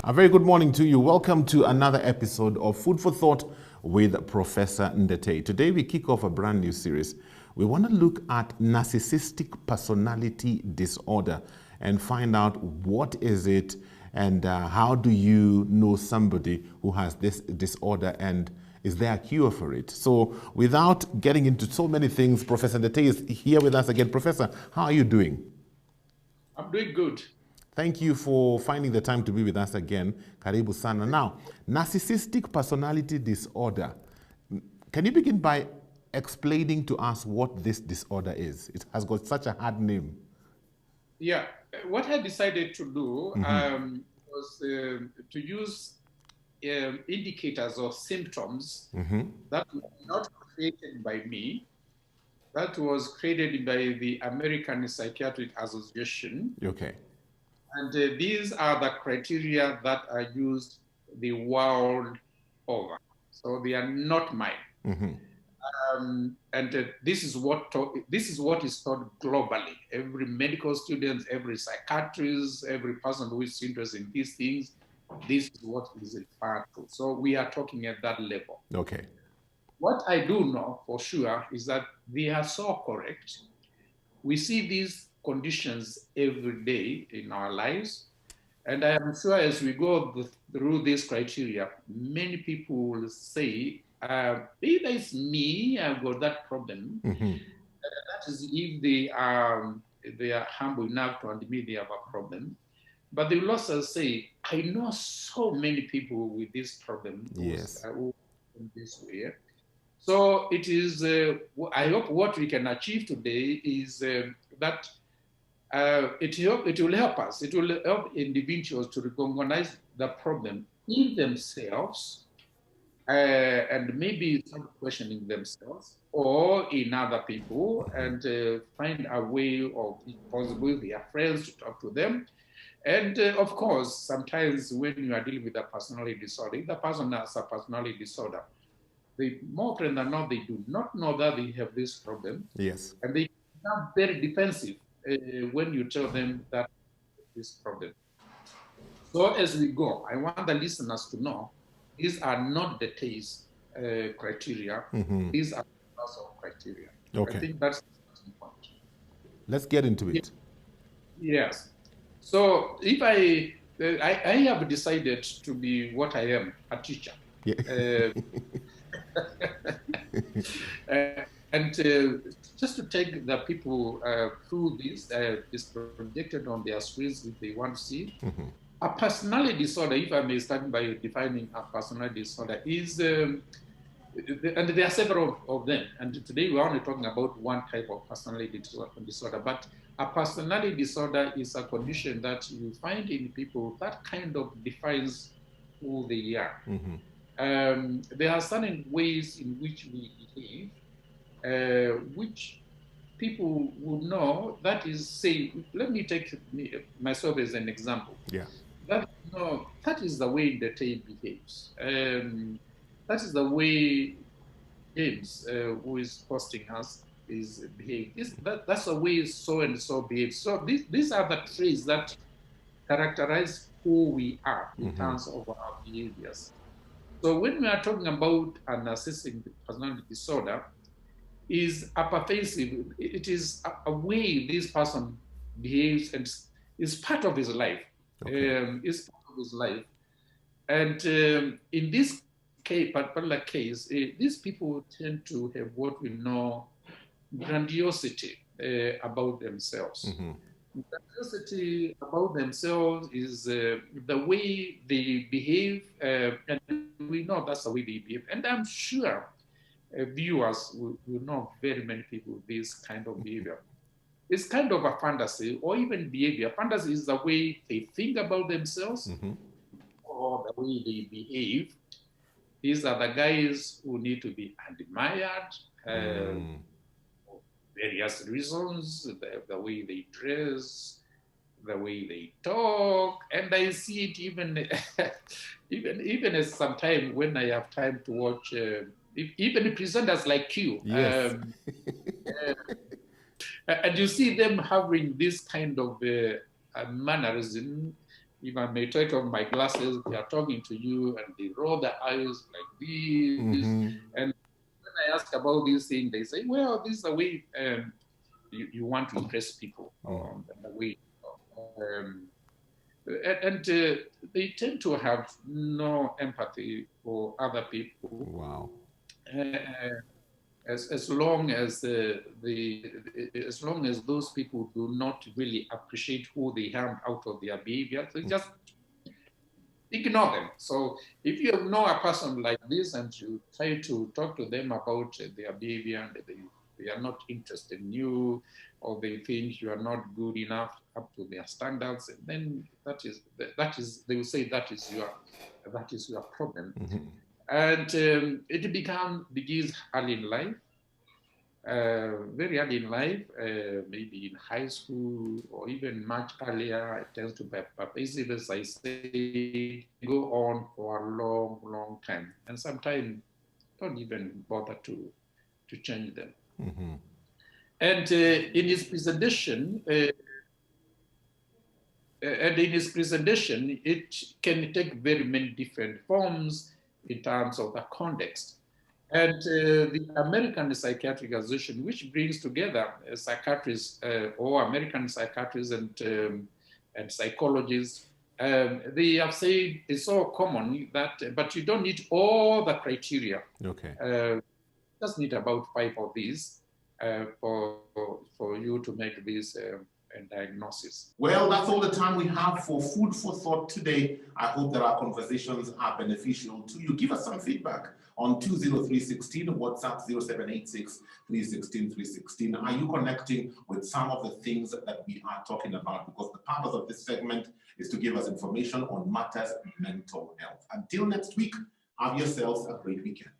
A very good morning to you. Welcome to another episode of Food for Thought with Professor Ndete. Today we kick off a brand new series. We want to look at narcissistic personality disorder and find out what is it and how do you know somebody who has this disorder and is there a cure for it? So without getting into so many things, Professor Ndete is here with us again. Professor, how are you doing? I'm doing good. Thank you for finding the time to be with us again. Karibu sana. Now, narcissistic personality disorder. Can you begin by explaining to us what this disorder is? It has got such a hard name. Yeah, what I decided to do was to use indicators or symptoms that were not created by me, that was created by the American Psychiatric Association. Okay. And these are the criteria that are used the world over. So they are not mine. This is what is taught globally. Every medical student, every psychiatrist, every person who is interested in these things, this is what is referred to. So we are talking at that level. Okay. What I do know for sure is that they are so correct. We see these conditions every day in our lives. And I am sure as we go through these criteria, many people will say, either it's me, I've got that problem. That is if they are humble enough to admit they have a problem. But they will also say, I know so many people with this problem. Yes. Who in this way. So it is, I hope what we can achieve today is that it will help us. It will help individuals to recognize the problem in themselves and maybe some questioning themselves or in other people and find a way of, if possible, their friends to talk to them. And of course, sometimes when you are dealing with a personality disorder, if the person has a personality disorder, they more often than not, they do not know that they have this problem. Yes. And they become very defensive when you tell them that this problem. So as we go, I want the listeners to know these are not the case criteria. These are also criteria. Okay. I think that's the starting point. Let's get into it. Yes. So if I have decided to be what I am, a teacher. Yeah. And just to take the people through this, is projected on their screens if they want to see. A personality disorder, if I may start by defining a personality disorder, is, and there are several of them, and today we're only talking about one type of personality disorder, but a personality disorder is a condition that you find in people that kind of defines who they are. There are certain ways in which we behave, which people would know. That is, say, let me take myself as an example. Yeah. That is the way the tape behaves. That is the way James, who is hosting us, is behaving. That's the way so and so behaves. So these are the traits that characterize who we are in terms of our behaviors. So when we are talking about a narcissistic personality disorder, is a pervasive. It is a way this person behaves and is part of his life. Okay. Is part of his life. And in this particular case, these people tend to have what we know grandiosity about themselves. Grandiosity about themselves is the way they behave, and we know that's the way they behave. And I'm sure viewers will know very many people with this kind of behavior. It's kind of a fantasy or even behavior. Fantasy is the way they think about themselves or the way they behave. These are the guys who need to be admired for various reasons, the way they dress, the way they talk, and I see it even even as sometimes when I have time to watch even presenters like you. Yes. And you see them having this kind of mannerism if I may take off my glasses, they are talking to you and they roll their eyes like this. And when I ask about this thing, they say, well, this is the way you want to impress people. The way. And they tend to have no empathy for other people. Wow. As long as as long as those people do not really appreciate who they harm out of their behavior, they just ignore them. So if you know a person like this and you try to talk to them about their behavior and they are not interested in you, or they think you are not good enough up to their standards, then that is they will say that is your problem. And it begins early in life, very early in life, maybe in high school or even much earlier. It tends to be pervasive, as I say, go on for a long, long time, and sometimes don't even bother to change them. And in his presentation, it can take very many different forms in terms of the context. And the American Psychiatric Association, which brings together psychiatrists or American psychiatrists and psychologists, they have said it's so common that, but you don't need all the criteria. Okay. Just need about 5 of these for you to make this diagnosis. Well, that's all the time we have for Food for Thought today. I hope that our conversations are beneficial to you. Give us some feedback on 20316, WhatsApp 0786 316 316. Are you connecting with some of the things that we are talking about? Because the purpose of this segment is to give us information on matters of mental health. Until next week, have yourselves a great weekend.